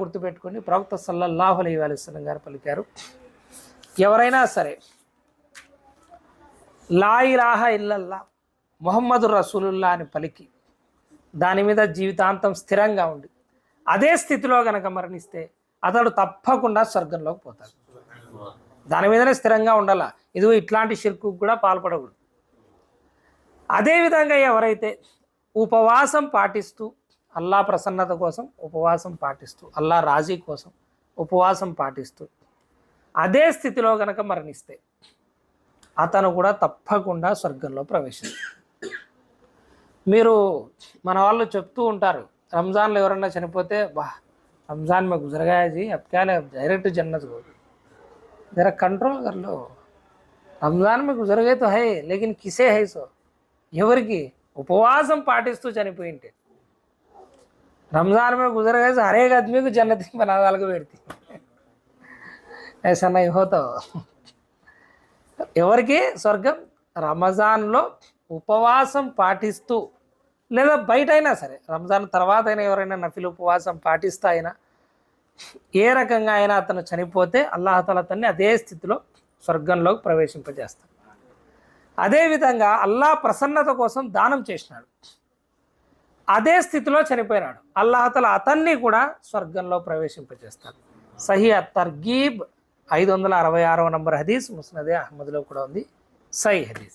గుర్తుపెట్టుకోండి, ప్రవక్త సల్లల్లాహు అలైహి వసల్లం గారు పలికారు, ఎవరైనా సరే లా ఇలాహా ఇల్లల్లా ముహమ్మదు రసూలుల్లా అని పలికి దాని మీద జీవితాంతం స్థిరంగా ఉండి అదే స్థితిలో గనక మరణిస్తే అతడు తప్పకుండా స్వర్గంలోకి పోతాడు. దాని మీదనే స్థిరంగా ఉండాల. ఇది ఇట్లాంటి షిర్కు కూడా పాల్పడకూడదు. అదేవిధంగా ఎవరైతే ఉపవాసం పాటిస్తూ అల్లా ప్రసన్నత కోసం ఉపవాసం పాటిస్తూ అల్లా రాజీ కోసం ఉపవాసం పాటిస్తూ అదే స్థితిలో గనక మరణిస్తే అతను కూడా తప్పకుండా స్వర్గంలో ప్రవేశిస్తాడు. మీరు మన వాళ్ళు చెప్తూ ఉంటారు, రంజాన్లో ఎవరన్నా చనిపోతే వాహ్ రంజాన్ में गुजर गया जी अब क्या डायरेक्ट जन्नत को जरा कंट्रोल कर लो. రంజాన్ में गुजर गए तो है लेकिन किसे है सो ఎవరికి ఉపవాసం పాటిస్తూ చనిపోయింటే रमज़ान में गुजर गए तो हर एक आदमी को जन्नत बना डाल के बैठती. ऐसा नहीं होता. ఎవరికి స్వర్గం రమజాన్లో ఉపవాసం పాటిస్తూ లేదా బయట అయినా సరే రంజాన్ తర్వాత అయినా ఎవరైనా నఫిల్ ఉపవాసం పాటిస్తా అయినా ఏ రకంగా అయినా అతను చనిపోతే అల్లాహ్ తఆలా అతన్ని అదే స్థితిలో స్వర్గంలోకి ప్రవేశింపజేస్తాడు. అదేవిధంగా అల్లాహ్ ప్రసన్నత కోసం దానం చేసినాడు, అదే స్థితిలో చనిపోయినాడు, అల్లాహ్ తఆలా అతన్ని కూడా స్వర్గంలో ప్రవేశింపజేస్తాడు. సహీ అతర్గీబ్ 566వ నంబర్ హదీస్ ముస్నదే అహ్మద్లో కూడా ఉంది. సహీ హదీస్.